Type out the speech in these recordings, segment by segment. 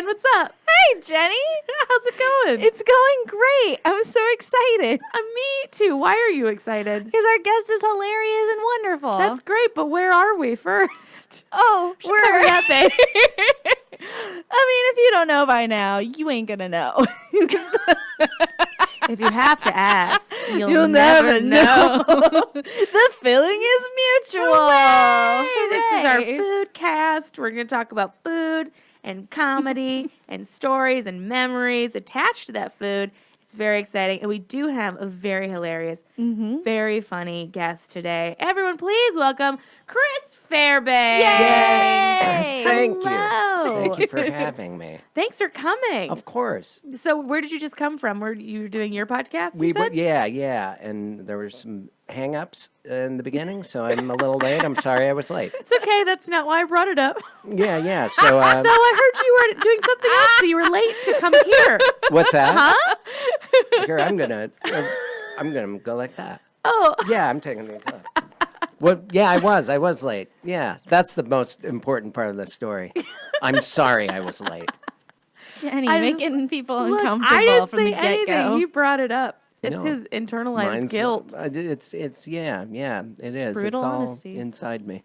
what's up? Hey, Jenny. How's it going? It's going great. I'm so excited. Me too. Why are you excited? Because our guest is hilarious and wonderful. That's great, but where are we first? Oh, We're at base. I mean, if you don't know by now, you ain't going to know. If you have to ask, you'll never know. The feeling is mutual. Hooray! This is our food cast. We're going to talk about food and comedy and stories and memories attached to that food. It's very exciting. And we do have a very hilarious, very funny guest today. Everyone, please welcome Chris Fairbanks. Yay! Thank Hello. you. Thank you for having me. Thanks for coming. Of course. So where did you just come from? Were you doing your podcast, you said? Yeah. And there were some hang-ups in the beginning, so I'm a little late. I'm sorry I was late. It's okay. That's not why I brought it up. Yeah. So, So I heard you were doing something else, so you were late to come here. what's that? Huh? Here, I'm gonna go like that. Oh. Yeah, I'm taking these off. Well, yeah, I was late. Yeah, that's the most important part of the story. I'm sorry I was late. Jenny, I making people Look, uncomfortable I didn't from say the get-go. anything. You brought it up. It's No. his internalized guilt. It's yeah, it is. Brutal it's all honesty. inside me.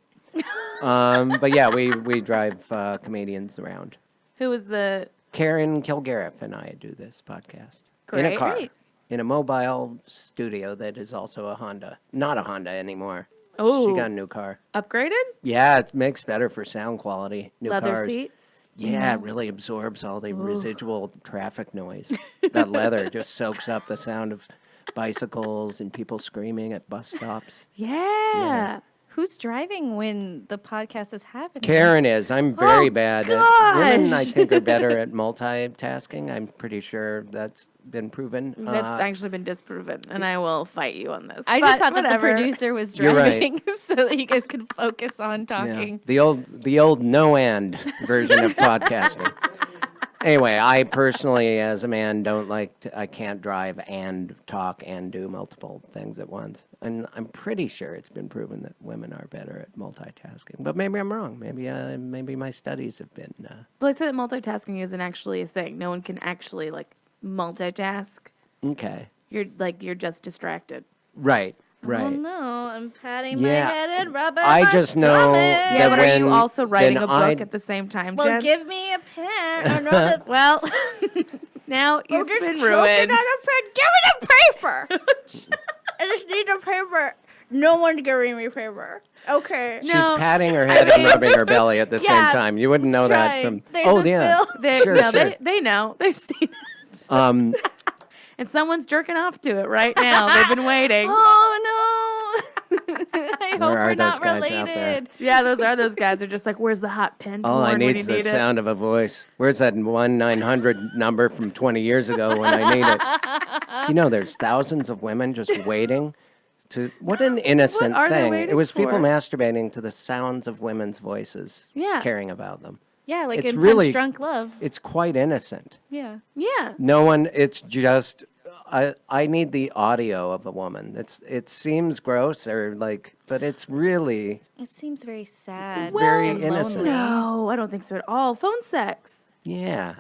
But yeah, we drive comedians around. Who was the... Karen Kilgariff and I do this podcast in Great. a car, Great. in a mobile studio that is also a Honda. Not a Honda anymore. Oh. She got a new car. Upgraded? Yeah, it makes better for sound quality. New Leather cars. seats? Yeah, it really absorbs all the residual traffic noise. That leather just soaks up the sound of bicycles and people screaming at bus stops. Yeah. Who's driving when the podcast is happening? Karen is. I'm very bad at women. I gosh. think are better at multitasking. I'm pretty sure that's been proven. That's actually been disproven, and I will fight you on this. I just But thought that the whatever. producer was You're right. driving so that you guys could focus on yeah, talking. the old no and version of podcasting. Anyway, I personally, as a man, I can't drive and talk and do multiple things at once. And I'm pretty sure it's been proven that women are better at multitasking. But maybe I'm wrong. Maybe my studies have been. Well, I said that multitasking isn't actually a thing. No one can actually, multitask. Okay. You're just distracted. Right. Oh Right. no, I'm patting my Yeah. head and rubbing I my just know stomach. that Yeah, but are you when- also writing then a book I'd- at the same time, Well, Jen? give me a pen. Well, now it's been ruined. Give me the paper. I just need the paper. No one's giving me paper. Okay. No. She's patting her head and rubbing her belly at the same Yeah, time. You wouldn't know that's that right. from. There's oh a yeah. bill. Sure. They know. They've seen it. And someone's jerking off to it right now. They've been waiting. Oh no. I hope Where are we're not those guys out there? related. Yeah, those guys. They're just like, where's the hot pen? All I porn when need you is the need it? sound of a voice. Where's that 1-900 number from 20 years ago when I need it? You know, there's thousands of women just waiting to. What an innocent What are they thing. waiting It was people for? masturbating to the sounds of women's voices. Yeah. Caring about them. Yeah, like It's in really- Punch Drunk Love. It's quite innocent. Yeah. Yeah. No one. It's just. I need the audio of a woman. It seems gross but it's really. It seems very sad. Very and innocent. lonely. No, I don't think so at all. Phone sex. Yeah.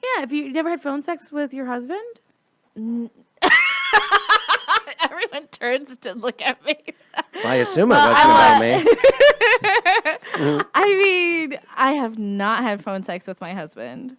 Yeah, have you never had phone sex with your husband? Everyone turns to look at me. I assume it wasn't about me. I mean, I have not had phone sex with my husband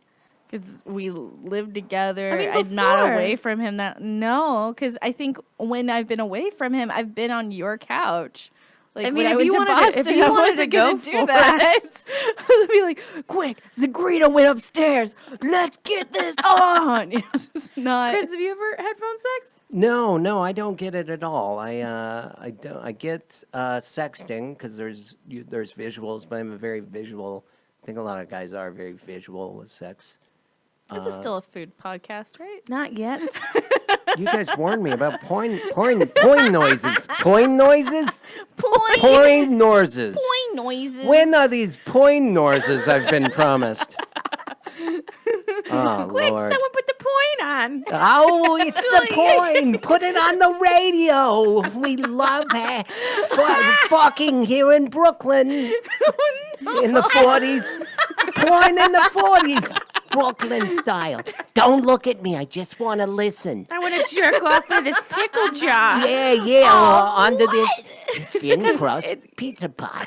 because we live together. I mean, I'm not before. away from him. No, because I think when I've been away from him, I've been on your couch. Like I mean, when I if went you to wanted to- Boston, if you I wanted to wasn't go gonna do for that. it. I'd be like, "Quick, Zigrino went upstairs. Let's get this on." It's not. Chris, have you ever had phone sex? No, I don't get it at all. I don't. I get sexting because there's visuals, but I'm a very visual. I think a lot of guys are very visual with sex. This is still a food podcast, right? Not yet. You guys warned me about porn noises. Porn noises. Point Porn noises. noises. When are these porn noises I've been promised? Oh, Quick, Lord. someone put the point on. Oh, it's the point. Put it on the radio. We love it. Fucking here in Brooklyn in the 40s. Porn in the 40s. Brooklyn style. Don't look at me. I just want to listen. I want to jerk off for this pickle jar. Yeah, onto this thin crust pizza pie.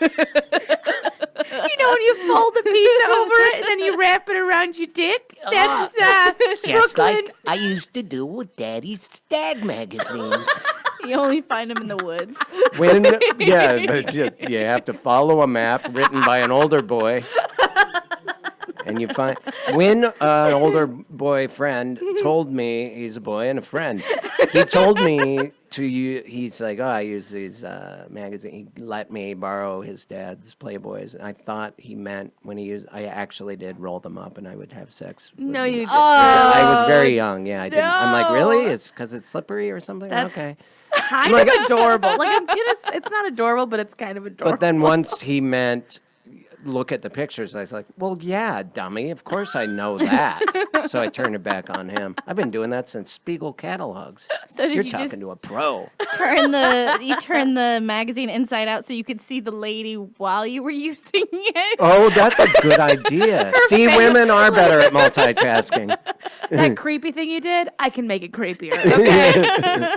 You know when you fold the pizza over it and then you wrap it around your dick? That's Just Brooklyn. like I used to do with Daddy's Stag magazines. You only find them in the woods. But you have to follow a map written by an older boy. And you find when an older boy friend told me, he's a boy and a friend, he told me he's like, I use these magazines. He let me borrow his dad's Playboys. And I thought he meant I actually did roll them up and I would have sex. No, you didn't. I was very young. Yeah, I didn't. I'm like, no. really? It's because it's slippery or something? That's- Okay. Kind of adorable. Like it's not adorable, but it's kind of adorable. But then once he meant look at the pictures, I was like, well, yeah, dummy. Of course I know that. So I turned it back on him. I've been doing that since Spiegel catalogs. So did You're you talking just to a pro. turn the magazine inside out so you could see the lady while you were using it? Oh, that's a good idea. See, women are better at multitasking. that creepy thing you did, I can make it creepier. Okay.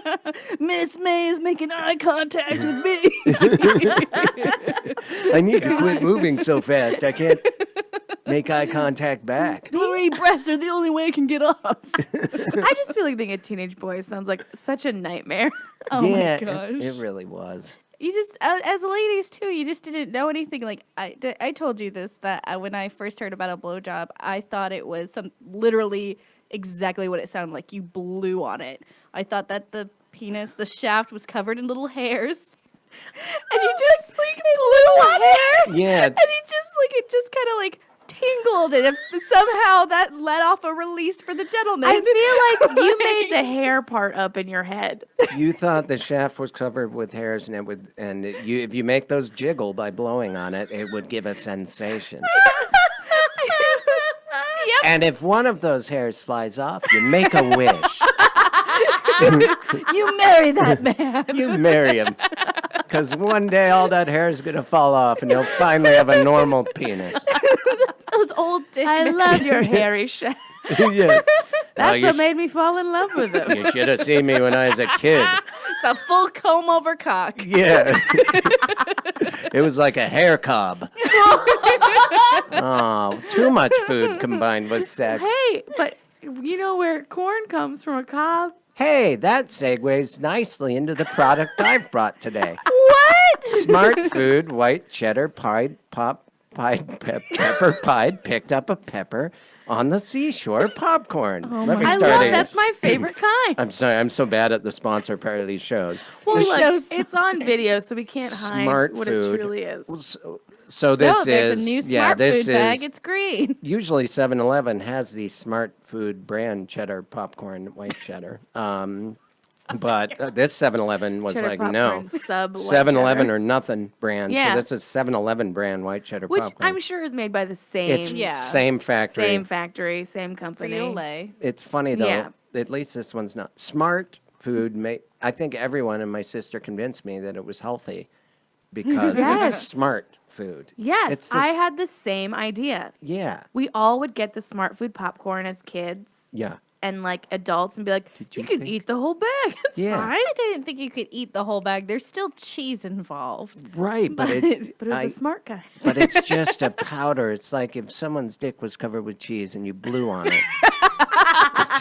Miss May is making eye contact with me. I need to quit moving so fast. I can't make eye contact back. Blurry breasts are the only way I can get off. I just feel like being a teenage boy sounds like such a nightmare. Oh yeah, my gosh. it really was. You just, as ladies too, you just didn't know anything. Like I told you this, that when I first heard about a blowjob, I thought it was literally exactly what it sounded like. You blew on it. I thought that the shaft was covered in little hairs. And you just like blew on it. Yeah. And it just kind of like tingled, and somehow that let off a release for the gentleman. I feel like you made the hair part up in your head. You thought the shaft was covered with hairs, and if you make those jiggle by blowing on it, it would give a sensation. Yep. And if one of those hairs flies off, you make a wish. You marry that man. You marry him. Because one day all that hair is going to fall off, and you'll finally have a normal penis. Those old dick I men. love your hairy shaft. Yeah. That's what made me fall in love with him. You should have seen me when I was a kid. It's a full comb over cock. Yeah. It was like a hair cob. Oh, too much food combined with sex. Hey, but you know where corn comes from, a cob? Hey, that segues nicely into the product I've brought today. What? Smart Food White Cheddar Pepper Pied picked up a pepper on the seashore popcorn. Let me I start love again. that's my favorite kind. I'm sorry, I'm so bad at the sponsor part of these shows. Well, This look, show's it's on video, so we can't hide Smart what food. it truly is. So this Oh, there's is a new Smart this Food bag. is It's green. usually 7-Eleven has the Smart Food brand cheddar popcorn white cheddar. But this 7-Eleven was Cheddar like, popcorn, no. sub white 7-Eleven cheddar. or nothing brand. Yeah. So this is 7-Eleven brand white cheddar Which popcorn. I'm sure is made by the same, It's Yeah. same factory. same factory, same company. Frito-Lay. It's funny though. Yeah. At least this one's not. Smart Food I think everyone and my sister convinced me that it was healthy because Yes. it's smart food. Yes, It's the- I had the same idea. Yeah. We all would get the Smart Food popcorn as kids Yeah. and like adults and be like, you you can think- eat the whole bag. It's Yeah. fine. I didn't think you could eat the whole bag. There's still cheese involved. Right, but But it was a smart guy. but it's just a powder. It's like if someone's dick was covered with cheese and you blew on it.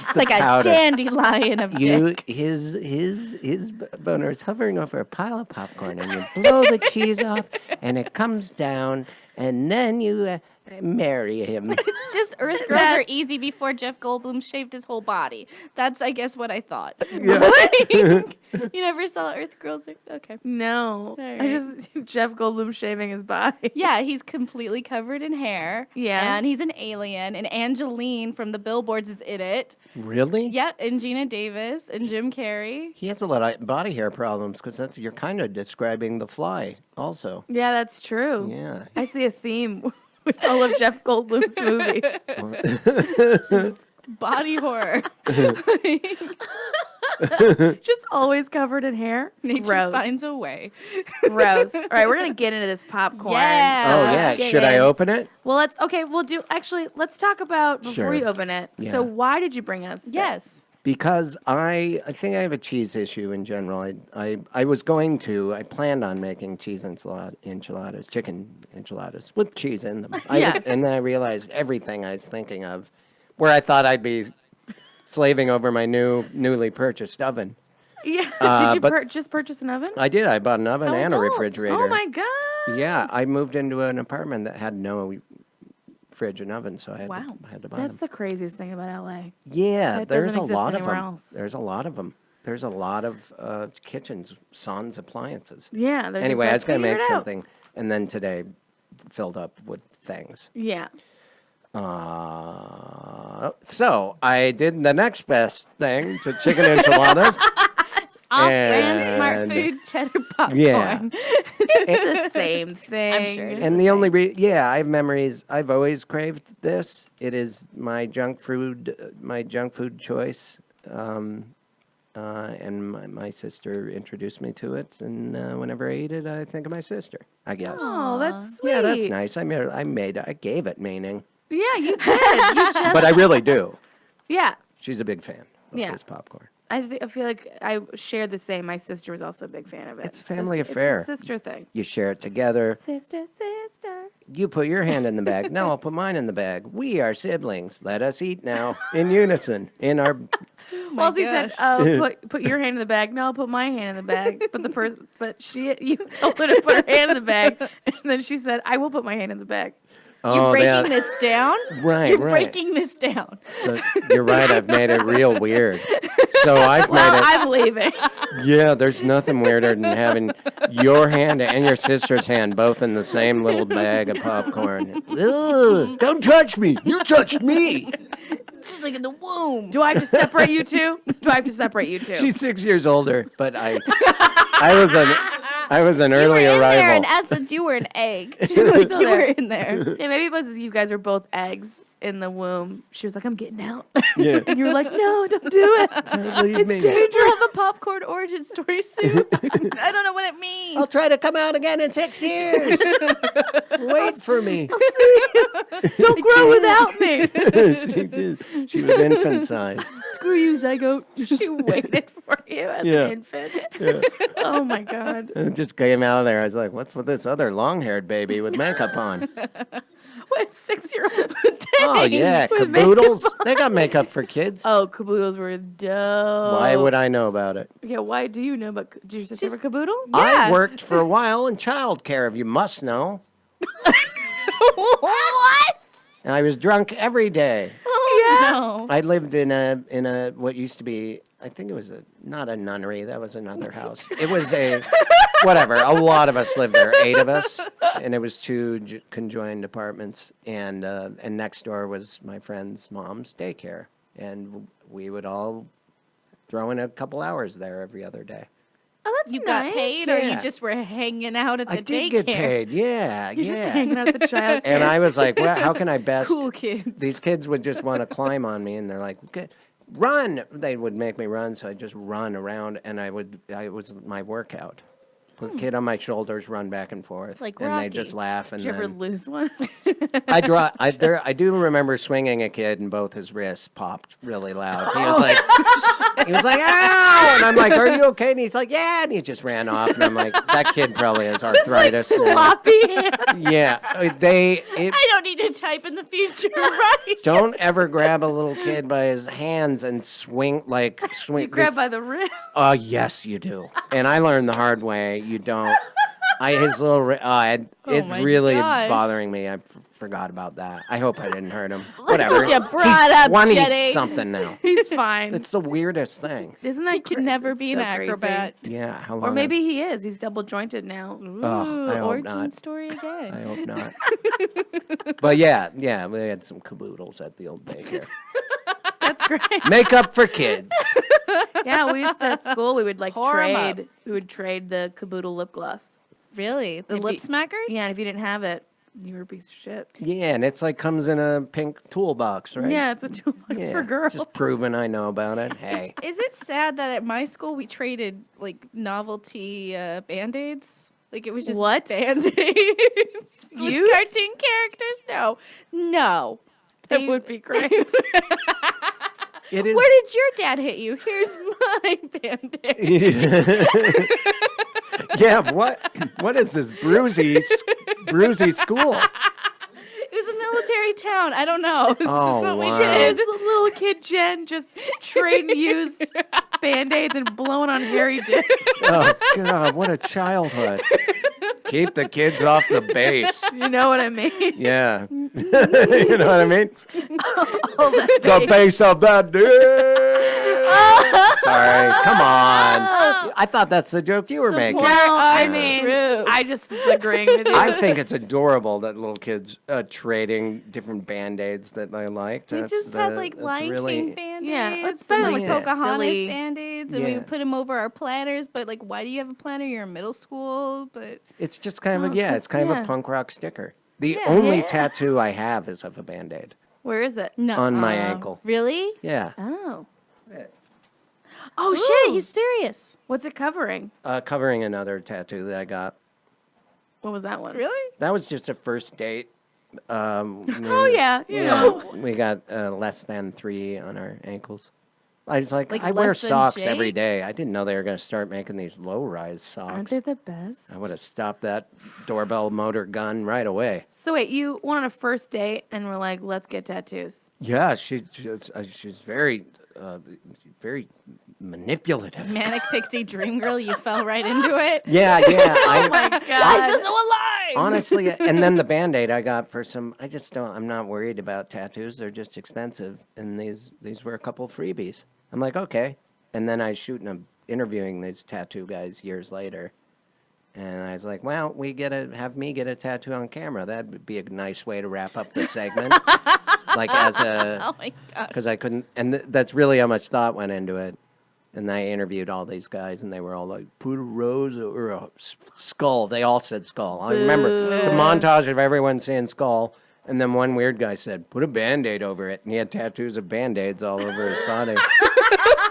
It's like a dandelion of dick. His boner is hovering over a pile of popcorn, and you blow the cheese off, and it comes down, and then you marry him. It's just Earth Girls Are Easy before Jeff Goldblum shaved his whole body. That's, I guess, what I thought. You never saw Earth Girls Are... Okay. No. All I right. just Jeff Goldblum shaving his body. Yeah, he's completely covered in hair. Yeah. And he's an alien. And Angeline from the Billboards is in it. Really? Yep. And Gina Davis and Jim Carrey. He has a lot of body hair problems because you're kind of describing The Fly, also. Yeah, that's true. Yeah. I see a theme with all of Jeff Goldblum's movies. Body horror. Just always covered in hair. Nature Gross. finds a way. Gross. All right, we're gonna get into this popcorn. Yeah. Oh, let's yeah. get Should I in. open it? Well, let's talk about before Sure. you open it. Yeah. So why did you bring us this? Yes. Because I think I have a cheese issue in general. I planned on making cheese enchiladas, chicken enchiladas with cheese in them. Yes. And then I realized everything I was thinking of, where I thought I'd be slaving over my newly purchased oven. Yeah. Did you but- just purchase an oven? I did. I bought an oven How and a adult. refrigerator. Oh my god. Yeah, I moved into an apartment that had no fridge and oven, so I Wow. had to buy That's them. the craziest thing about LA. Yeah, that there's doesn't a exist lot of anywhere them. else. There's a lot of them. There's a lot of kitchens, sans appliances. Yeah. They're Anyway, I was going going to make something, and then today filled up with things. Yeah. So I did the next best thing to chicken enchiladas. Off-brand smart And- food cheddar popcorn. Yeah. It's the same thing. I'm sure it is. And the only I have memories. I've always craved this. It is my junk food choice. And my sister introduced me to it, and whenever I eat it, I think of my sister. I guess. Oh, that's sweet. Yeah, that's nice. I gave it meaning, Yeah, you did. You just, but I really do. yeah. She's a big fan of Yeah. this popcorn. I feel like I shared the same. My sister was also a big fan of it. It's a family It's affair. a sister thing. You share it together. Sister. You put your hand in the bag. No, I'll put mine in the bag. We are siblings. Let us eat now in unison. In our Well, he said, gosh. "Oh, put your hand in the bag." No, I'll put my hand in the bag. You told her to put her hand in the bag, and then she said, "I will put my hand in the bag." You're breaking this down? Right, You're right. breaking this down. So you're right. I've made it real weird. So I've Well, made it. I'm leaving. Yeah, there's nothing weirder than having your hand and your sister's hand both in the same little bag of popcorn. Ugh, don't touch me. You touched me. Just like in the womb. Do I have to separate you two? She's 6 years older, but I was an You were early in there, arrival. in essence, you were an egg. Like, you Still were there. in there. Yeah, maybe it was you guys were both eggs in the womb. She was like, "I'm getting out," Yeah. and you were like, "No, don't do it. Leave It's me. dangerous." We'll have a popcorn origin story soon. I don't know what it means. I'll try to come out again in 6 years. Wait for me. Don't grow without me. She did. She was infant sized. Screw you, zygote. She waited for you as Yeah. an infant. Oh my god. It just came out of there. I was like, what's with this other long haired baby with makeup on? What 6-year-old? Oh, yeah. With Caboodles. They got makeup for kids. Oh, caboodles were dope. Why would I know about it? Yeah, why do you know about? Did your sister have a caboodle? I worked for a while in childcare, you must know. What? And I was drunk every day. Oh, I lived in a what used to be, I think it was not a nunnery, that was another house. It was whatever, a lot of us lived there, 8 of us, and it was 2 conjoined apartments, and next door was my friend's mom's daycare, and we would all throw in a couple hours there every other day. Oh, that's You nice. got paid, or Yeah. you just were hanging out at the I daycare? did get paid, yeah, You're just yeah. hanging out at the child. And I was like, well, how can I best... Cool kids. These kids would just want to climb on me, and they're like, "Okay, run!" They would make me run, so I'd just run around, and it was my workout. Put a kid on my shoulders, run back and forth, Like and Rocky. they just laugh. And Did you ever then lose one? I do remember swinging a kid, and both his wrists popped really loud. He was like, "Ow!" And I'm like, "Are you okay?" And he's like, "Yeah," and he just ran off, and I'm like, "That kid probably has arthritis." now." Floppy hand. Yeah, I don't need to type in the future, right? don't ever grab a little kid by his hands and swing. You grab by the wrist. Oh, yes, you do. And I learned the hard way. You don't. His little. It's my really gosh. bothering me. I forgot about that. I hope I didn't hurt him. Whatever. what you brought up, 20 Jenny. something now. He's fine. It's the weirdest thing. Isn't that He can never be an so crazy. acrobat. Yeah. How long? Or maybe he is. He's double jointed now. Ooh, I hope origin not. story again. I hope not. But yeah, we had some caboodles at the old daycare. That's great. Makeup for kids. Yeah, we used to at school. We would Pour 'em up. trade. We would trade the caboodle lip gloss. Really? The If lip you- smackers? Yeah, and if you didn't have it, You were a piece of shit. Yeah, and it's like comes in a pink toolbox, right? Yeah, it's a toolbox Yeah, for girls. just proving I know about it. Hey. Is it sad that at my school we traded like novelty Band-Aids? Like it was just What? Band-Aids with Used? cartoon characters? No. That They- would be great. It is. Where did your dad hit you? Here's my Band-Aid. Yeah, what is this bruisey school? It was a military town. I don't know. This Oh, is what wow. we There's did. a little kid Jen just trading used Band-Aids and blowing on hairy dicks. Oh God, what a childhood! Keep the kids off the base. You know what I mean? Yeah, you know what I mean. All that The base. base of that dick. Sorry, come on. I thought that's the joke you were making. Support No, I our mean, troops. I just was agreeing with you. I think it's adorable that little kids trading different Band-Aids that they liked. We That's just had the- like that's Lion really, King Band-Aids. Yeah, it's and, better like than that Pocahontas silly- Band-Aids, and we Yeah. would put them over our planners. But like, why do you have a planner? You're in middle school, but It's just kind of Oh, it's kind of yeah. a punk rock sticker. The Yeah. only Yeah. tattoo I have is of a Band-Aid Where is it? no, on my ankle. Really? Yeah, Oh. Yeah. Oh Ooh. shit, he's serious. What's it covering? covering another tattoo that I got. What was that one? Really? That was just a first date. Oh, yeah. You know. We got less than 3 on our ankles. I was like Like I wear less than socks every Jake? day. I didn't know they were going to start making these low-rise Aren't socks. they the best? I would have stopped that doorbell motor gun right away. So wait, you went on a first date and were like, let's get tattoos. Yeah, she's very manipulative. Manic pixie dream girl, you fell right into it. Yeah. Oh my Life god. is so alive. Honestly, and then the Band-Aid I got for some, I'm not worried about tattoos. They're just expensive. And these were a couple freebies. I'm like, okay. And then I shoot interviewing these tattoo guys years later. And I was like, well, have me get a tattoo on camera. That'd be a nice way to wrap up the segment. Like as Oh my gosh. because I couldn't, and that's really how much thought went into it. And I interviewed all these guys, and they were all like, put a rose or a skull. They all said skull. I remember it's a montage of everyone saying skull. And then one weird guy said, put a Band-Aid over it. And he had tattoos of Band-Aids all over his body.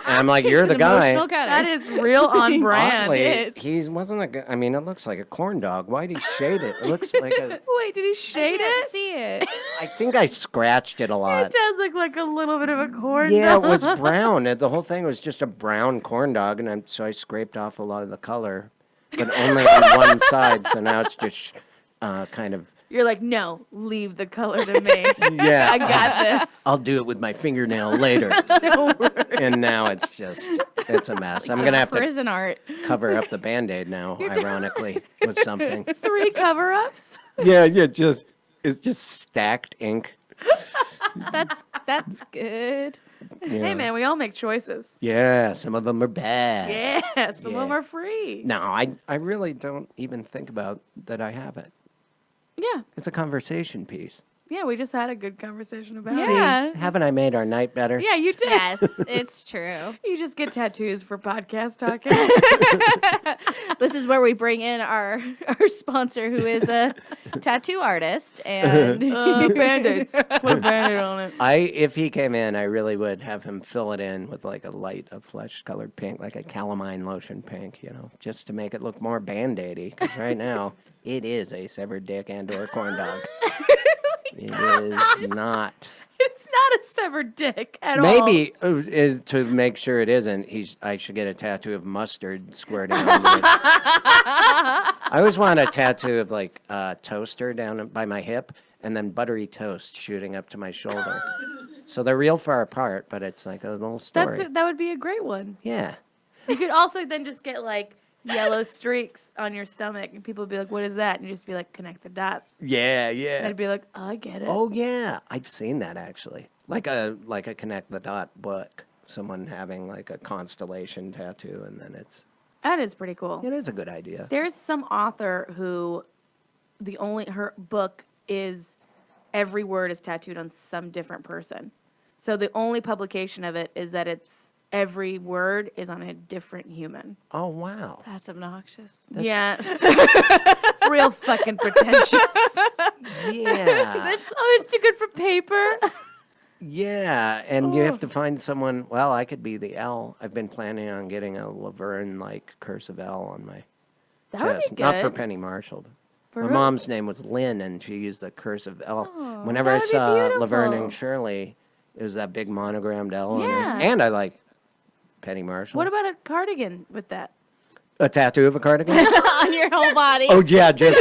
And I'm like, you're He's the an guy. emotional cutter. That is real on brand. Honestly, Shit. he wasn't a guy. I mean, it looks like a corn dog. Why'd he shade it? It looks like a. Wait, did he I shade can't it? see it. I think I scratched it a It lot. does look like a little bit of a corn Yeah, dog. it was brown. The whole thing was just a brown corn dog, and so I scraped off a lot of the color, but only on one side. So now it's just kind of. You're like, no, leave the color to me. Yeah, I got I'll do it with my fingernail later. this. Don't worry. And now it's a mess. I'm gonna have to prison art. cover up the Band-Aid now, ironically, with something. 3 cover-ups. Yeah, it's just stacked ink. That's good. Hey, man, we all make choices. Yeah, some of them are bad. Yeah, some of them Yeah. are free. No, I really don't even think about that I have it. Yeah, It's a conversation piece. yeah, we just had a good conversation about it. Yeah. See, haven't I made our night better? Yeah, you did. Yes, it's true. You just get tattoos for podcast talking. This is where we bring in our sponsor, who is a tattoo artist, and Band-Aids. Put a Band-Aid on it. If he came in, I really would have him fill it in with like a flesh-colored pink, like a calamine lotion pink, just to make it look more Band-Aidy. Because right now, it is a severed dick and/or corn dog. It is not. It's not a severed dick at all. Maybe to make sure it isn't, I should get a tattoo of mustard squirting on me. I always want a tattoo of like a toaster down by my hip and then buttery toast shooting up to my shoulder. So they're real far apart, but it's like a little story. That would be a great one. Yeah. You could also then just get like yellow streaks on your stomach, and people would be like, "What is that?" And you just be like, "Connect the dots." Yeah, And yeah. I'd be like, oh, "I get it." Oh yeah, I've seen that actually. Like a connect the dot book. Someone having like a constellation tattoo, and then it That is pretty cool. is a good idea. There's some author who her book is every word is tattooed on some different person. So the only publication of it is that it's every word is on a different human. Oh, wow. That's obnoxious. Yes. Real fucking pretentious. Yeah. It's too good for paper. Yeah, and you have to find someone. Well, I could be the L. I've been planning on getting a Laverne-like cursive L on my That would chest. be Not for good. Penny Marshall. For My who? mom's name was Lynn, and she used the cursive L. Whenever that I would be saw beautiful. Laverne and Shirley, it was that big monogrammed L on Yeah. her. And I like Penny Marshall. What about a cardigan with that? A tattoo of a cardigan? On your whole body. Oh, yeah, just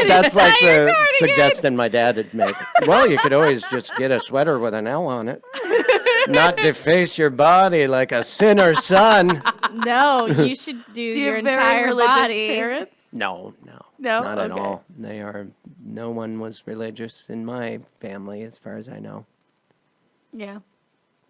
that's like the cardigan. suggestion my dad would make. Well, you could always just get a sweater with an L on it. Not deface your body like a sinner's son. No, you should do Do you your have very entire religious body. parents? No, No? not at Okay. all. No one was religious in my family, as far as I know. Yeah.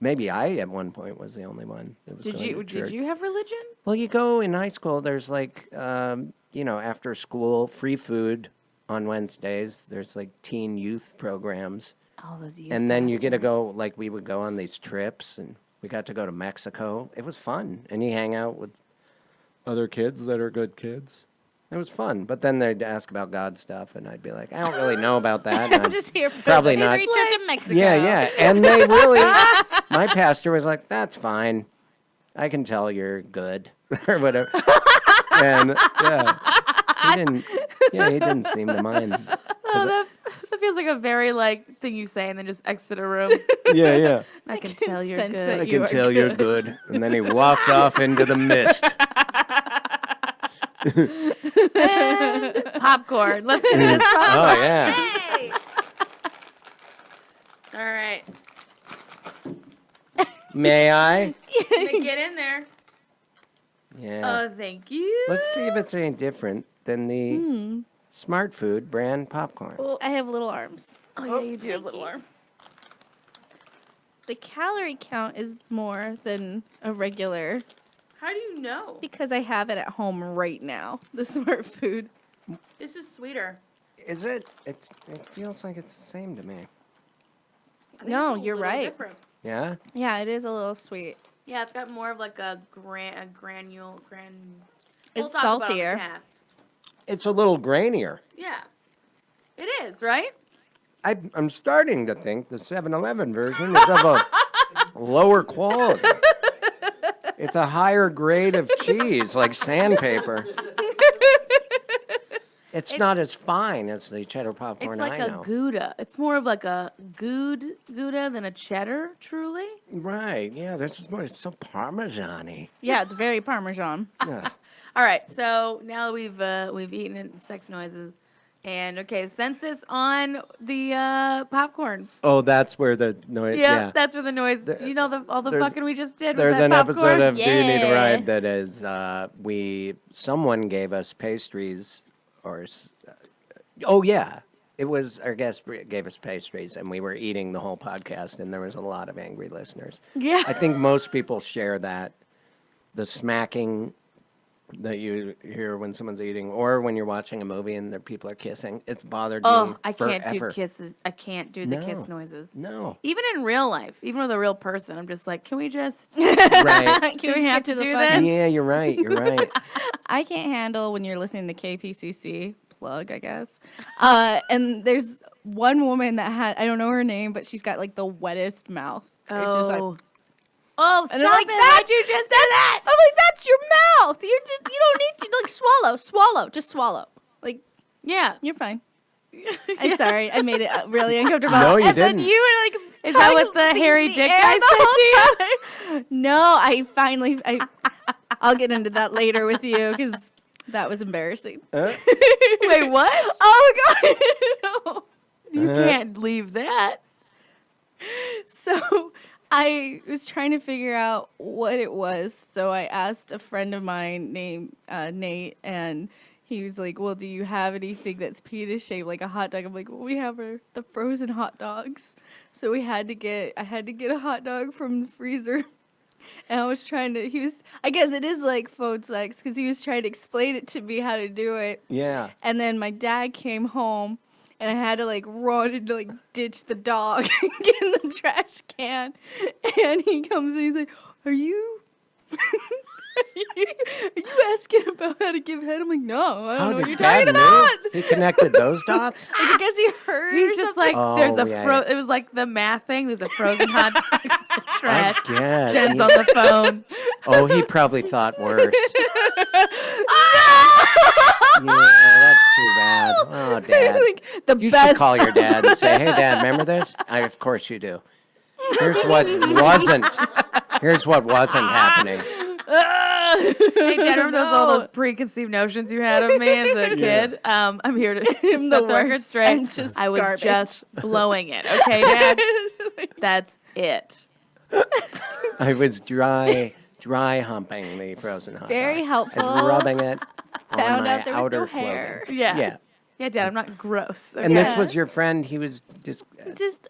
Maybe I, at one point, was the only one that was Did going to you church. did you have religion? Well, you go in high school. There's like, after school, free food on Wednesdays. There's like teen youth programs. All those youth And then you get to go, pastors. like, we would go on these trips, and we got to go to Mexico. It was fun. And you hang out with other kids that are good kids. It was fun. But then they'd ask about God stuff, and I'd be like, I don't really know about that. And I'm just here for Probably the not. history trip to Mexico. Yeah. And they really, my pastor was like, that's fine. I can tell you're good, or whatever. And, he didn't seem to mind. Oh, that feels like a very thing you say and then just exit a room. Yeah. I can tell you're sense good. that I You can are tell you're good. good. And then he walked off into the mist. And popcorn. Let's get this popcorn. Oh, yeah. Hey! All right. May I? Get in there. Yeah. Thank you. Let's see if it's any different than the Smart Food brand popcorn. Well, I have little arms. Oh, yeah, you do have little arms. The calorie count is more than a regular How do you know? because I have it at home right now. The Smart Food. This is sweeter. Is it? It feels like it's the same to me. I think No, it's a you're little right. different. Yeah? Yeah, it is a little sweet. Yeah, it's got more of like a granule. It's talk about it on the saltier. cast. It's a little grainier. Yeah. It is, right? I'm starting to think the 7-Eleven version is of a lower quality. It's a higher grade of cheese, like sandpaper. It's not as fine as the cheddar popcorn It's like I a know. Gouda. It's more of like a Gouda than a cheddar, truly. Right, yeah, this is more, it's so Parmesan-y. Yeah, it's very Parmesan. Yeah. All right, so now we've eaten it, sex noises, and okay, census on the popcorn. Oh, that's where the noise, yeah. That's where the noise. You know all the there's- fucking we just did. There's with that an popcorn? episode of Do You Need a Yeah. Ride that is, someone gave us pastries, it was our guest gave us pastries, and we were eating the whole podcast, and there was a lot of angry listeners. Yeah. I think most people share that, the smacking that you hear when someone's eating, or when you're watching a movie and the people are kissing. It's bothered me Oh, I can't forever. do kisses. I can't do the kiss No. noises. No. Even in real life, even with a real person, I'm just like, can we just? Right. Do we just have get to the do fun? this? Yeah, you're right. You're right. I can't handle when you're listening to KPCC, plug, I guess. And there's one woman that had, I don't know her name, but she's got like the wettest mouth. It's just like, Oh, and stop I'm like, it! Why'd you just do that? I'm like, that's your mouth. You don't need to like swallow, just swallow. Like, Yeah. you're fine. I'm sorry, I made it really uncomfortable. No, you and didn't. Then you were like, Is that what the hairy dick guy said to you? No, I'll get into that later with you because that was embarrassing. Wait, what? Oh my god! No. You can't leave that. So I was trying to figure out what it was. So I asked a friend of mine named Nate, and he was like, well, do you have anything that's pita shaped like a hot dog? I'm like, well, we have the frozen hot dogs. So I had to get a hot dog from the freezer. And I was trying to, I guess it is like phone sex because he was trying to explain it to me how to do it. Yeah. And then my dad came home, and I had to like run and like ditch the dog and get in the trash can. And he comes and he's like, are you asking about how to give head? I'm like, no, I don't know what you're talking about. He connected those dots? I guess he heard. He's just like, there's a yeah. it was like the math thing. There's a frozen hot dog in the trash. Yeah. Jen's on the phone. Oh, he probably thought worse. Yeah, that's too bad. Oh, Dad. like the You best should call your dad and say, hey, Dad, remember this? Of course you do. Here's what wasn't happening. Hey, Jen, remember all those preconceived notions you had of me as a kid? I'm here to set the record straight. I was just blowing it. Okay, Dad? That's it. I was dry humping the frozen hot dog. Very helpful. I was rubbing it on Found my out there was outer no hair. clothing. Yeah. Yeah, Dad, I'm not gross. Okay? And this was your friend. He was just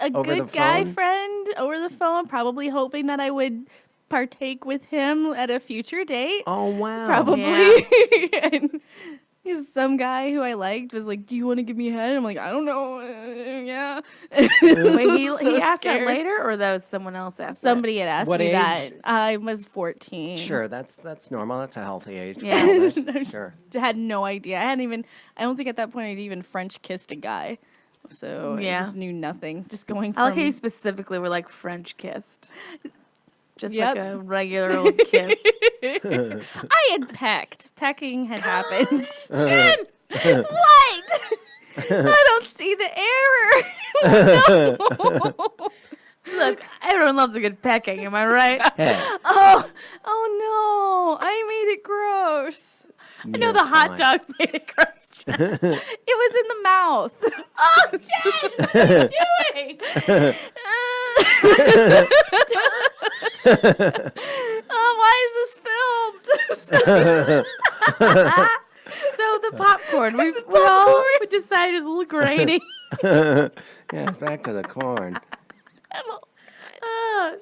a over good the guy phone? friend over the phone, probably hoping that I would partake with him at a future date. Oh, wow. Probably. And he's some guy who I liked was like, do you want to give me a head? I'm like, I don't know. Yeah. Wait, he So asked that scared. later, or that was someone else asked Somebody had asked What me age? that. I was 14. Sure, that's normal. That's a healthy age. for Yeah. all this. Sure. Had no idea. I don't think at that point I'd even French kissed a guy. So Yeah. I just knew nothing. Just going that? I like from how you specifically were like French kissed. Just Yep. like a regular old kiss. I had pecked. Pecking had happened. Jen! What? I don't see the error. No. Look, everyone loves a good pecking, am I right? Hey, Oh no! I made it gross. I know the hot dog made it gross. It was in the mouth. Oh, Jen! What are you doing? Oh, why is this filmed? So the popcorn, we all decided it was a little grainy. Yeah, it's back to the corn.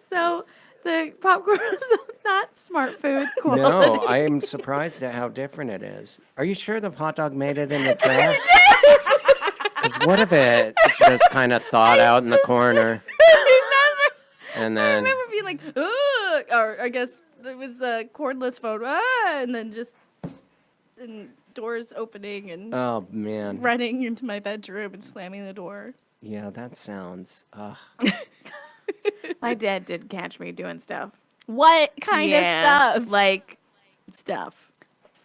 So the popcorn is not smart food quality. No, I am surprised at how different it is. Are you sure the hot dog made it in the trash? Because what if it just kind of thawed out in the corner? And I then, remember being like, ugh, or I guess it was a cordless phone, and then just and doors opening and oh man, running into my bedroom and slamming the door. yeah, that sounds. My dad did catch me doing stuff. What kind of stuff? Like stuff.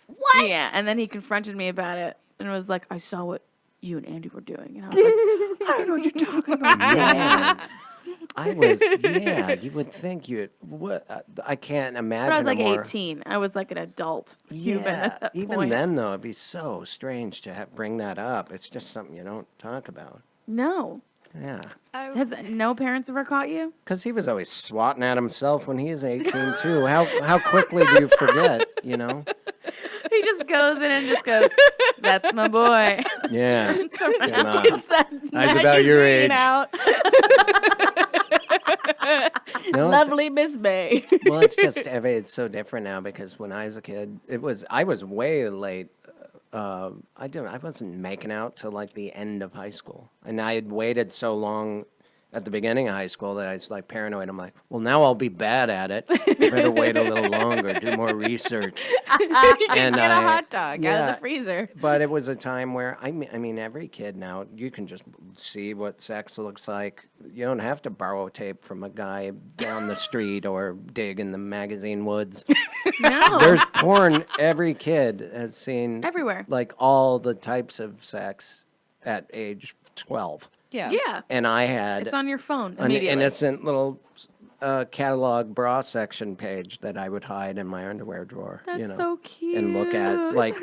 What? Yeah, and then he confronted me about it and was like, I saw what you and Andy were doing. And I was like, I don't know what you're talking about, Dad. Yeah, you would think I can't imagine. But I was like a more, 18. I was like an adult human Yeah, at that even point. then though, it'd be so strange to bring that up. It's just something you don't talk about. No. Yeah. Has no parents ever caught you? Because he was always swatting at himself when he was 18 too. How quickly do you forget? You know? He just goes in and just goes, that's my boy. Yeah. Come on. It's that I was about your magazine age. out. No, Lovely Miss May. well, it's just it's so different now because when I was a kid, I was way late. I wasn't making out till like the end of high school, and I had waited so long at the beginning of high school that I was like paranoid. I'm like, well, now I'll be bad at it. I better wait a little longer, do more research. And get a hot dog out of yeah. the freezer. But it was a time where I mean, every kid now you can just see what sex looks like. You don't have to borrow tape from a guy down the street or dig in the magazine woods. No. There's porn. Every kid has seen Everywhere. like all the types of sex at age 12. Yeah. Yeah. And I had It's on your phone an immediately. innocent little catalog bra section page that I would hide in my underwear drawer. That's so cute. And look at like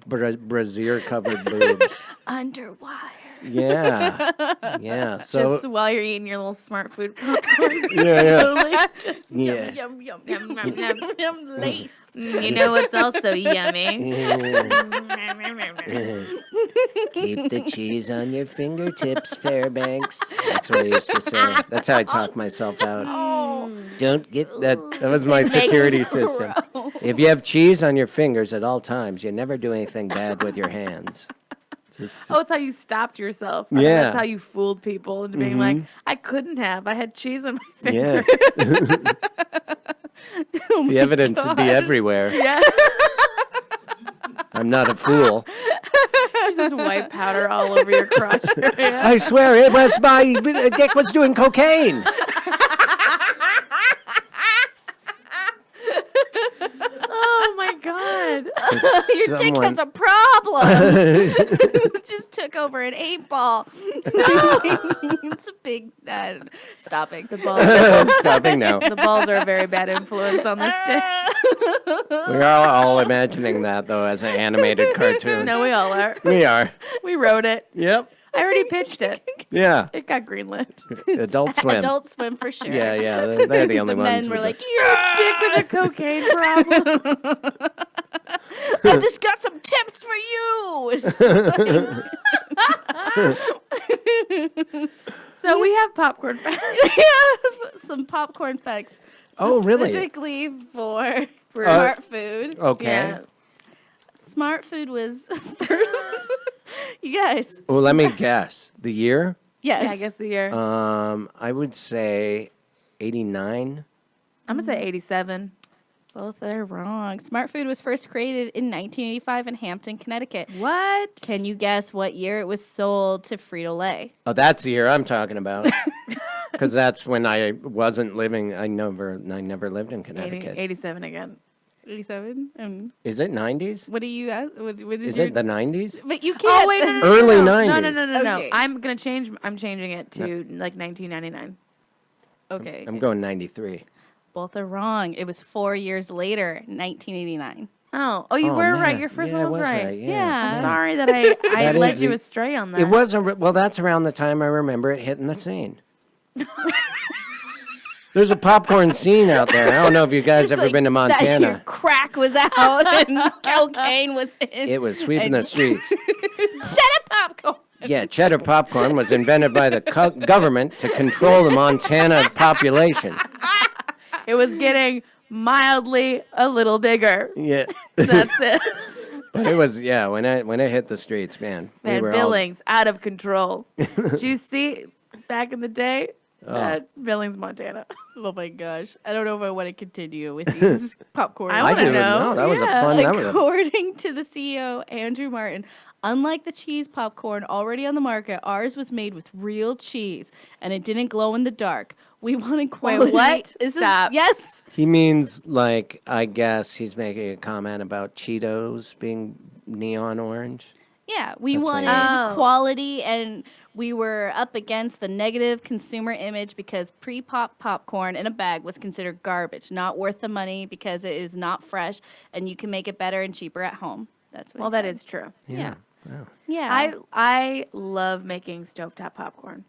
brassiere covered boobs. Underwire. Yeah. Yeah. So just while you're eating your little smart food popcorn. yeah. Delicious. Yeah. Yum, yum, Yum, yum, yum, yum, yum. yum, lace. You know what's also yummy? Keep the cheese on your fingertips, Fairbanks. That's what I used to say. That's how I talk myself out. Oh. Don't get that. That was my security system. If you have cheese on your fingers at all times, you never do anything bad with your hands. Oh, it's how you stopped yourself. Yeah. That's how you fooled people into being like, I couldn't have. I had cheese on my fingers. Yes. Oh The my evidence would be gosh. everywhere. Yeah. I'm not a fool. There's this white powder all over your crotch area. I swear it was my dick was doing cocaine. Oh my god. Your dick has a problem. It just took over an 8-ball. It's a big stopping. The balls, Stopping now. the balls are a very bad influence on this dick. We're all imagining that though as an animated cartoon. No, we all are. We are. We wrote it. Yep. I already pitched it. Yeah. It got greenlit. Adult Swim. Adult Swim for sure. Yeah. They're the only The ones. men were with like, Dick with a cocaine problem. I just got some tips for you. So we have popcorn facts. We have some popcorn facts. Oh, really? Specifically for smart food. Okay. Yeah. Smart food was first. You guys. Well, let me guess. The year? Yes. Yeah, I guess the year. I would say 89. I'm going to say 87. Both are wrong. Smart food was first created in 1985 in Hampton, Connecticut. What? Can you guess what year it was sold to Frito-Lay? Oh, that's the year I'm talking about. Because that's when I wasn't living. I never lived in Connecticut. 87 again. 87? Is it 90s? What do you ask? What is Is your... it the 90s? But you can't. Oh, wait, no. Early No, 90s. no. Okay. I'm changing it to like 1999. Okay. I'm going 93. Both are wrong. It was 4 years later, 1989. Oh, you Oh, were man. right. Your first Yeah, one I was right. Yeah. I'm sorry that I That led is you the- astray on that. It wasn't. Well, that's around the time I remember it hitting the scene. There's a popcorn scene out there. I don't know if you guys ever been to That year Montana. crack was out and cocaine was in. It was sweeping the streets. Shut up, popcorn. Yeah, cheddar popcorn was invented by the government to control the Montana population. It was getting mildly a little bigger. Yeah, That's it. but it was when it hit the streets, man. Man, were Billings, out of control. Did you see back in the day? Billings, Montana. Oh my gosh. I don't know if I want to continue with these popcorn. I I wanna do. know. No, that was a Yeah. fun. That was a, According to the CEO, Andrew Martin, unlike the cheese popcorn already on the market, ours was made with real cheese and it didn't glow in the dark. We wanted quality. what? This is- Stop. yes. he means like I guess he's making a comment about Cheetos being neon orange. Yeah, we That's wanted right. Oh. quality, and we were up against the negative consumer image because pre-pop popcorn in a bag was considered garbage, not worth the money because it is not fresh, and you can make it better and cheaper at home. That's what. Well, he that said. is true. Yeah. Yeah. I love making stovetop popcorn.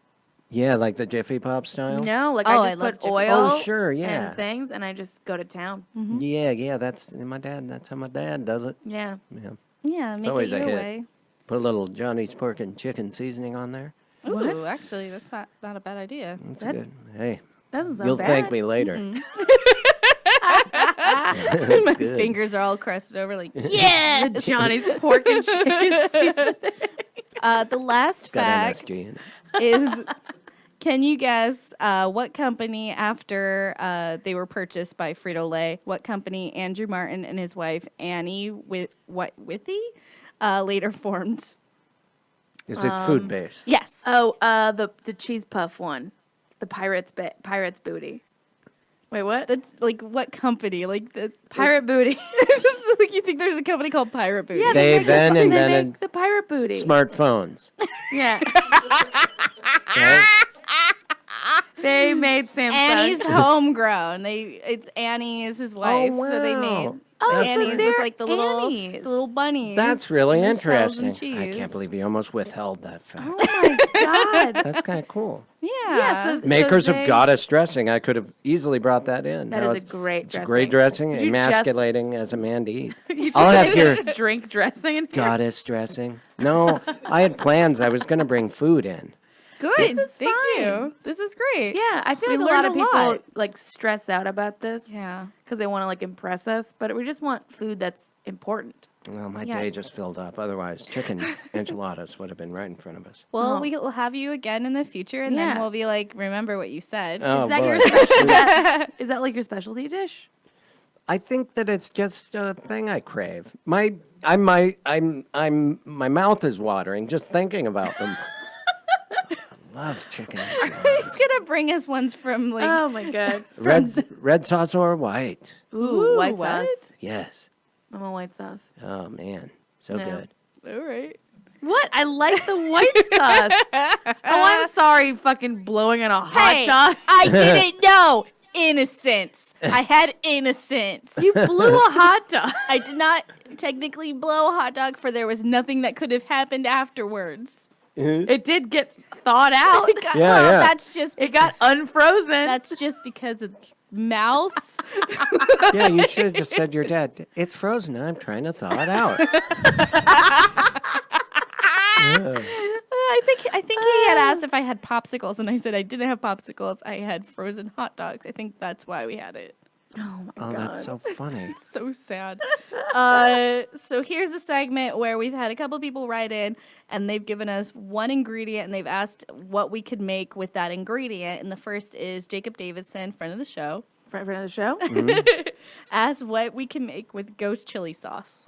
Yeah, like the Jiffy Pop style. No, like Oh, I I just love put Jiffy- oil Oh, sure, yeah. and things, and I just go to town. Yeah, that's my dad. That's how my dad does it. Yeah. Yeah, yeah, make always it a your hit. way. put a little Johnny's pork and chicken seasoning on there. Ooh, What? actually, that's not a bad idea. That's That- good. Hey, Doesn't sound you'll bad. thank me later. My good. fingers are all crusted over, like, yeah. Johnny's pork and chicken seasoning. The last Got fact MSG in it. is, can you guess what company, after they were purchased by Frito-Lay, what company Andrew Martin and his wife Annie Withy later formed? Is it food based? Yes. Oh, the cheese puff one, the pirate's booty. Wait, what? That's like what company? Like the Pirate booty. This is like you think there's a company called Pirate Booty? Yeah, They make then they invented make the pirate booty. Smartphones. Yeah. Right? They made Samsung. Annie's homegrown. It's Annie is his wife, so they wow. made Oh, so Annie's with they're like the little Annies. bunnies. That's really with shells and interesting. I cheese. can't believe you almost withheld that fact. Oh my god. That's kind of cool. Yeah. Yeah, so Makers they- of goddess dressing. I could have easily brought that in. That Now is a it's- great It's dressing. great dressing, Did you just- emasculating as a man to eat. You I'll just have here drink dressing. In here? goddess dressing. No, I had plans. I was going to bring food in. Good. This is Thank fine. you. This is great. Yeah, I feel We like a lot learned of a people lot. like stress out about this. Yeah. Because they want to like impress us, but we just want food that's important. Well, my Yeah. day just filled up. Otherwise, chicken enchiladas would have been right in front of us. Well, Oh. we'll have you again in the future, and then Yeah. we'll be like, remember what you said. Oh, Is that boy. your special? Is that like your specialty dish? I think that it's just a thing I crave. My mouth is watering just thinking about them. I love chicken enchiladas. He's gonna bring us ones from like Oh my god. Red sauce or white? Ooh, white what? sauce. Yes. I'm a white sauce. Oh man, so Yeah. good. all right. What? I like the white sauce. Oh, I'm sorry, fucking blowing on a hot dog. I didn't know. Innocence. I had innocence. You blew a hot dog. I did not technically blow a hot dog, for there was nothing that could have happened afterwards. It did get thawed out. Yeah. That's just It got unfrozen. that's just because of mouths. Yeah, you should have just said you're dead. It's frozen. I'm trying to thaw it out. I think he had asked if I had popsicles, and I said I didn't have popsicles. I had frozen hot dogs. I think that's why we had it. oh my Oh, god. that's so funny. So sad. So here's a segment where we've had a couple people write in, and they've given us one ingredient, and they've asked what we could make with that ingredient. And the first is Jacob Davidson, friend of the show, Friend of the show. asked what we can make with ghost chili sauce.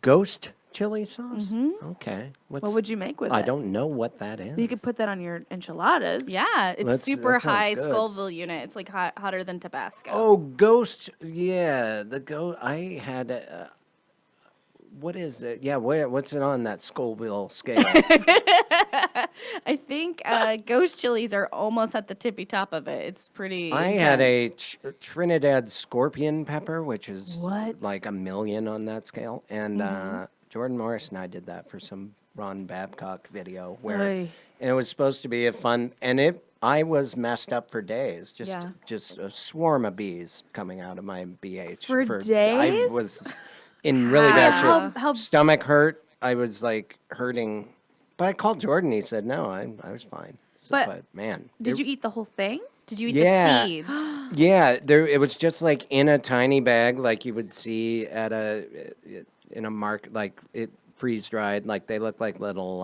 Ghost chili sauce? Okay. What would you make with it? I don't know what that is. You could put that on your enchiladas. Yeah, it's That super sounds high good. Scoville unit. It's like hotter than Tabasco. Oh, ghost. Yeah, the ghost. I had. What is it? Yeah, what's it on that Scoville scale? I think ghost chilies are almost at the tippy top of it. It's pretty. I had a intense. Trinidad scorpion pepper, which is What? like 1,000,000 on that scale. And Jordan Morris and I did that for some Ron Babcock video where, Oy. and it was supposed to be a fun, and I was messed up for days. Just a swarm of bees coming out of my BH. For I days? was in really bad shape. How- Stomach hurt. I was like hurting. But I called Jordan. He said, no, I was fine. So, But man. Did you eat the whole thing? Did you eat Yeah. the seeds? Yeah, it was just like in a tiny bag, like you would see at in a market, like it freeze dried, like they look like little,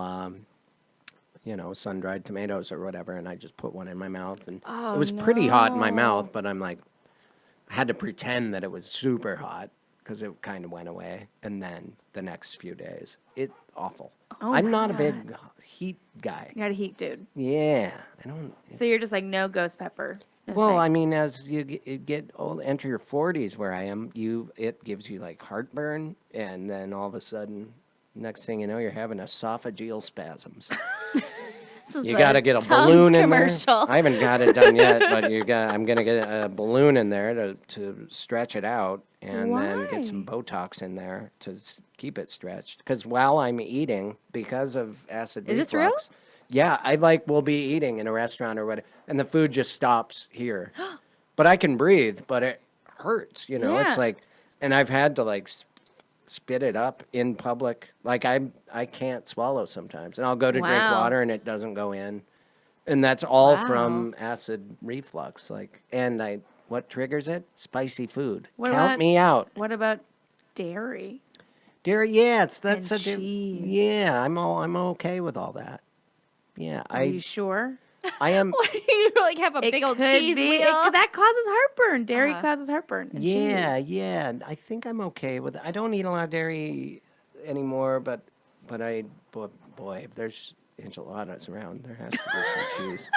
sun dried tomatoes or whatever. And I just put one in my mouth, and it was pretty hot in my mouth. But I'm like, I had to pretend that it was super hot because it kind of went away. And then the next few days, awful. Oh I'm my not a big God. heat guy. You're not a heat dude. Yeah, I don't. So you're just like, no ghost pepper. No Well, I thanks. mean, as you get old, enter your 40s, where I am, it gives you like heartburn, and then all of a sudden, next thing you know, you're having esophageal spasms. This is You got to get a Tums balloon in commercial. there. I haven't got it done yet, but I'm gonna get a balloon in there to stretch it out, and then get some Botox in there to keep it stretched. Because while I'm eating, because of acid Is this reflux, yeah, I will be eating in a restaurant or whatever, and the food just stops here. But I can breathe, but it hurts, Yeah. It's like, and I've had to like spit it up in public. Like I can't swallow sometimes, and I'll go to drink Wow. water and it doesn't go in. And that's all Wow. from acid reflux. What triggers it? Spicy food. What Count about- me out. What about dairy? Dairy, yeah, And cheese. yeah, I'm okay with all that. Yeah, Are you sure? I am. You like have a big old cheese wheel. That causes heartburn. Dairy causes heartburn. and Yeah, cheese. yeah. I think I'm okay with it. I don't eat a lot of dairy anymore, but boy, if there's enchiladas around, there has to be some cheese.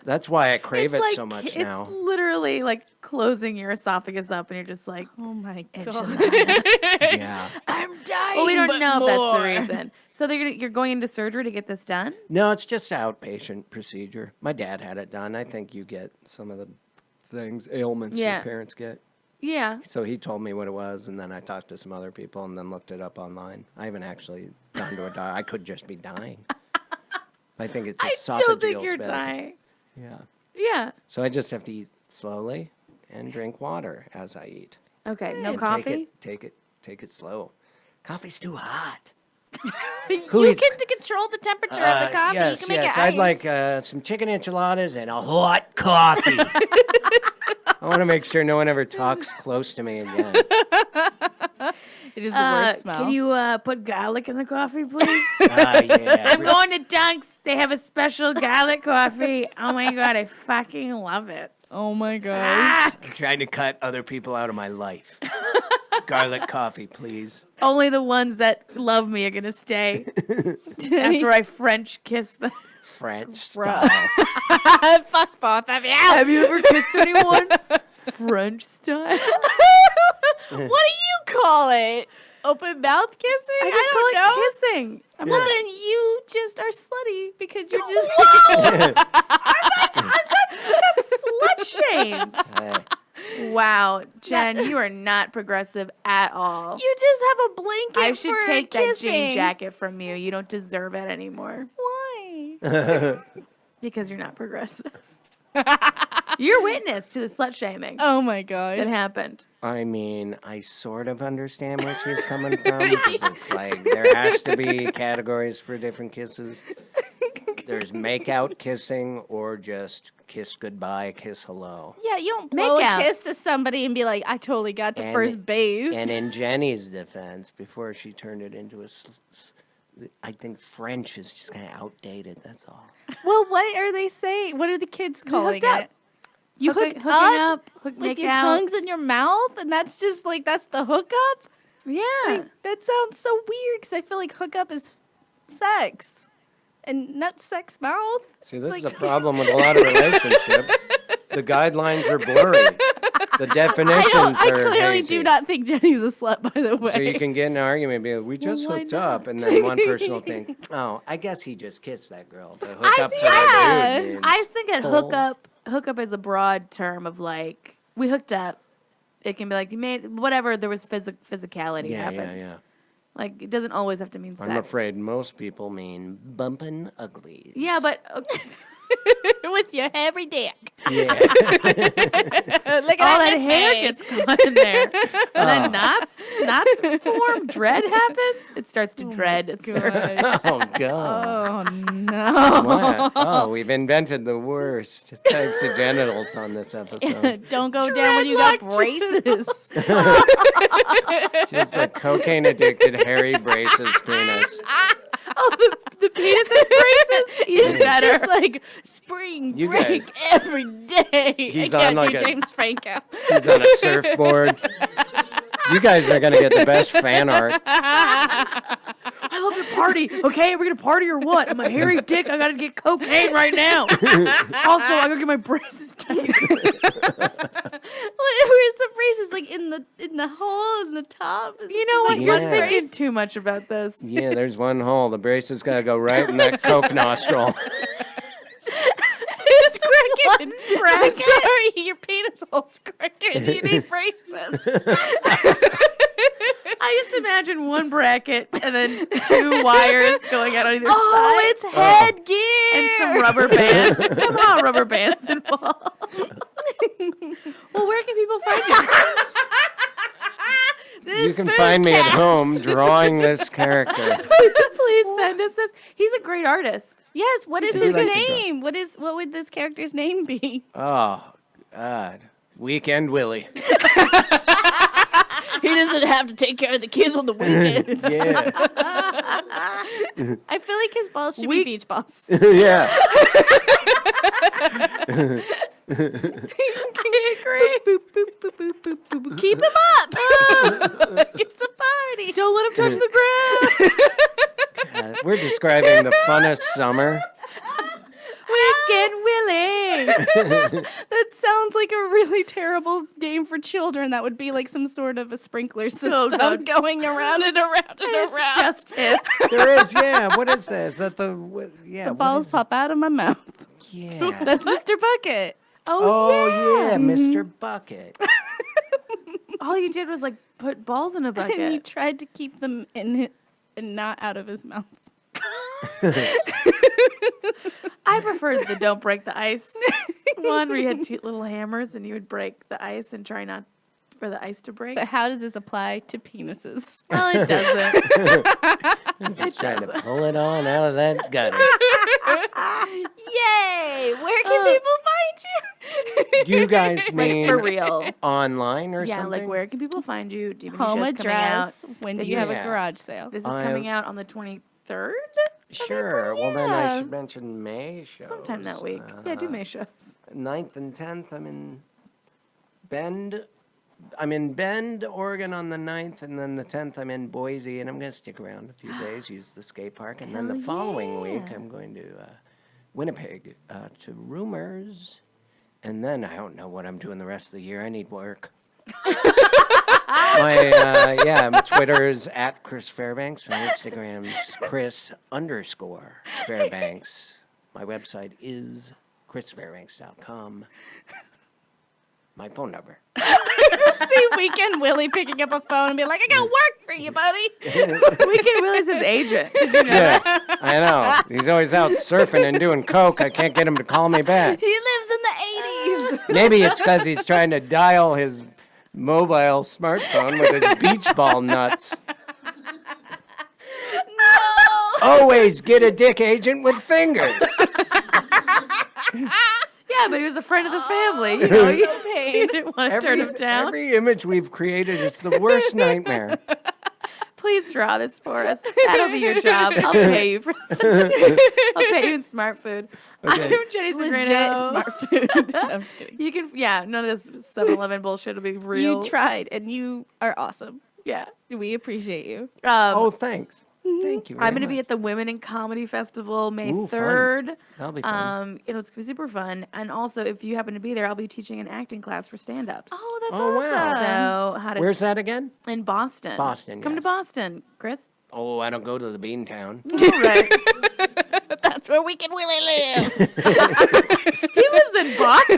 That's why I crave It's it like, so much it's now. literally like closing your esophagus up, and you're just like, Oh my god. enchiladas. Yeah. I'm dying. Well, we don't but know if that's more. the reason. So you're going into surgery to get this done? No, it's just outpatient procedure. My dad had it done. I think you get some of the ailments Yeah. your parents get. Yeah. So he told me what it was, and then I talked to some other people, and then looked it up online. I haven't actually gone to a doctor. I could just be dying. I think it's I esophageal still think you're spasm. dying. Yeah. Yeah. So I just have to eat slowly and drink water as I eat. Okay. No And coffee? Take it slow. Coffee's too hot. You Who eats- get to control the temperature of the coffee. Yes, you can make yes. it I'd ice. like some chicken enchiladas and a hot coffee. I want to make sure no one ever talks close to me again. It is the worst smell. Can you put garlic in the coffee, please? Yeah. I'm going to Dunk's. They have a special garlic coffee. Oh my god, I fucking love it. Oh my gosh. I'm trying to cut other people out of my life. Garlic coffee, please. Only the ones that love me are gonna stay after I French kiss them. French Bruh. style. Fuck both of you. Have you ever kissed anyone French style? What do you call it? Open mouth kissing? I just don't know. call it kissing. Well, then you just are slutty because you're just. Slut shamed. Hey, Wow, Jen, you are not progressive at all. You just have a blanket. I should for take that kissing. jean jacket from you. You don't deserve it anymore Why? because you're not progressive. You're witness to the slut shaming Oh my gosh. that happened. I mean, I sort of understand where she's coming from because it's like there has to be categories for different kisses. There's make out kissing or just kiss goodbye, kiss hello. Yeah, you don't blow Make a out. kiss to somebody and be like, I totally got to And- first base. And in Jenny's defense, before she turned it into I think French is just kind of outdated. That's all. Well, what are they saying? What are the kids calling hooked up. it? You hooked hooking up hook, with make your out. tongues in your mouth, and that's just like that's the hookup. Yeah. Like, that sounds so weird because I feel like hookup is sex, and not sex mouth. See, this is a Like- problem with a lot of relationships. The guidelines are blurry. The definitions I are clearly hazy. do not think Jenny's a slut, by the way. So you can get in an argument and be like, we just why hooked not? up. And then one person will think, oh, I guess he just kissed that girl. But hook I up think- to that yes, dude means I think at bull. hookup is a broad term of like, we hooked up. It can be like, you made, whatever, there was physicality Yeah, happened. yeah. Like, it doesn't always have to mean sex. I'm afraid most people mean bumping uglies. Yeah, but okay. with your hairy dick. Yeah. Look all at that this hair face. gets caught in there. And then Oh. knots form, dread happens. It starts to dread. It's Gosh. Oh, God. Oh no! What? Oh, we've invented the worst types of genitals on this episode. Don't go down when you got Dreadlock braces. Just a cocaine addicted, hairy braces penis. oh, the penis is braces. He's It's better. just like spring You break guys- every day. He's I on can't like do a- James Franco. He's on a surfboard. You guys are going to get the best fan art. I love to party. Okay, we're gonna party or what? I'm a hairy dick. I gotta get cocaine right now. Also, I gotta get my braces tightened. Where's the braces? Like in the hole in the top. You know what? It's You're like Yeah. one thinking brace. too much about this. Yeah, there's one hole. The braces got to go right in that coke nostril. It's crooked. I'm bracket. sorry, your penis hole's crooked. You need braces. I just imagine one bracket and then two wires going out on either Oh, side. it's headgear. And some rubber bands. Somehow rubber bands involved. Well, where can people find you? You can find me at home drawing this character. Please send us this. He's a great artist. Yes. What is Who his would like to draw? name? What would this character's name be? Oh, God. Weekend Willie. He doesn't have to take care of the kids on the weekends. Yeah. I feel like his balls should We- be beach balls. Yeah. Keep him up. It's a party. Don't let him touch the ground. God, we're describing the funnest summer. Weekend Willie. That sounds like a really terrible game for children. That would be like some sort of a sprinkler system God. going around and around and It's around. just him. There is, yeah. What is that? Is that yeah? The what balls is pop out of my mouth. it? Yeah. That's Mr. Bucket. Oh, yeah, Mr. Bucket. All you did was like put balls in a And he bucket. tried to keep them in it and not out of his mouth. I preferred the don't break the ice one where you had two little hammers and you would break the ice and try not for the ice to break. But how does this apply to penises? Well, it doesn't. I'm just trying to pull it on out of that gutter. Yay! Where can people find you? You guys Like mean for real. online or Yeah, something? like where can people find you? Do you have any Home shows coming out? address. When do This you have a is- garage sale? This is I- coming out on the 23rd 3rd? Sure. Well, then I should mention May shows. Sometime that week. Yeah, do May shows. 9th and 10th, I'm in Bend. I'm in Bend, Oregon on the 9th, and then the 10th I'm in Boise, and I'm going to stick around a few days, use the skate park, and then the following week I'm going to Winnipeg to Rumors, and then I don't know what I'm doing the rest of the year. I need work. My Twitter's at Chris Fairbanks. My Instagram's Chris_Fairbanks. My website is chrisfairbanks.com. My phone number. See Weekend Willie picking up a phone and be like, I got work for you, buddy. Weekend Willie's his agent. Did you know that? I know. He's always out surfing and doing coke. I can't get him to call me back. He lives in the 80s. Maybe it's because he's trying to dial his mobile smartphone with his beach ball nuts. No. Always get a dick agent with fingers. Yeah, but he was a friend of the family. You know, you didn't want to turn him down. Every image we've created is the worst nightmare. Please draw this for us. That'll be your job. I'll pay you for I'll pay you in smart food. Okay. I'm Jenny Legit Zigrino. smart food. No, I'm just kidding. You can, none of this 7-Eleven bullshit will be real. You tried, and you are awesome. Yeah. We appreciate you. Oh, thanks. Thank you. I'm going to be at the Women in Comedy Festival May Ooh, fun. 3rd. That'll be fun. It's super fun. And also, if you happen to be there, I'll be teaching an acting class for stand-ups. Oh, that's Oh, wow. awesome. So, how to... Where's that again? In Boston. Boston, Come to yes. Boston, Chris. Oh, I don't go to the Beantown. All right. That's where Weekend Willie lives. He lives in Boston?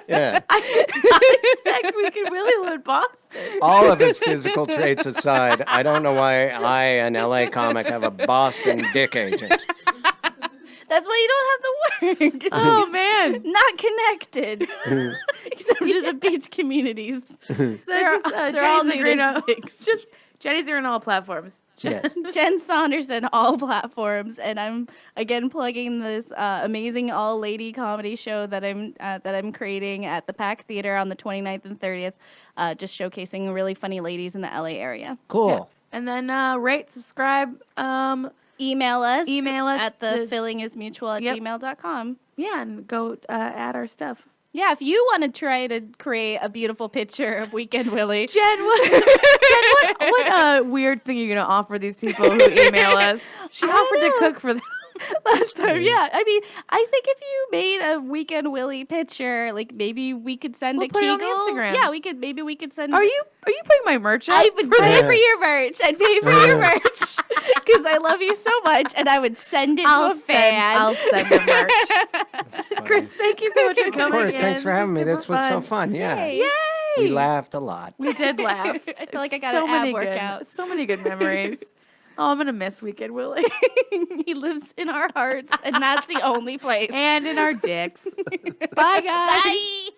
Yeah. I did not expect we could really live in Boston. All of his physical traits aside, I don't know why I, an LA comic, have a Boston dick agent. That's why you don't have the work. Oh, He's man. Not connected. Except to the beach communities. So it's just they're all Jenny nudist Zigrino. pics. Just Jenny's are on all platforms. Yes. Jen Saunderson, all platforms, and I'm again plugging this amazing all-lady comedy show that I'm creating at the Pack Theater on the 29th and 30th, just showcasing really funny ladies in the LA area. Cool. And then rate, subscribe. Email us at the thefillingismutual@gmail.com. Yeah, and go add our stuff. Yeah, if you want to try to create a beautiful picture of Weekend Willie. Jen, what weird thing are you going to offer these people who email us? She offered to cook for them. Last time, yeah. I mean, I think if you made a Weekend Willie picture, like maybe we could send We'll a put it on Kegel. Instagram. Yeah, we could send. Are you putting my merch up? I would pay for your merch. I'd pay for your merch because I love you so much, and I would send it to a fan. I'll send the merch. Chris, thank you so much for coming. Of course, again. thanks for having me. super This was so fun. Yeah. Yay. Yay! We laughed a lot. We did laugh. I feel like I got an ab workout. So many good memories. Oh, I'm gonna miss Weekend Willie. He lives in our hearts, and that's the only place. And in our dicks. Bye, guys. Bye.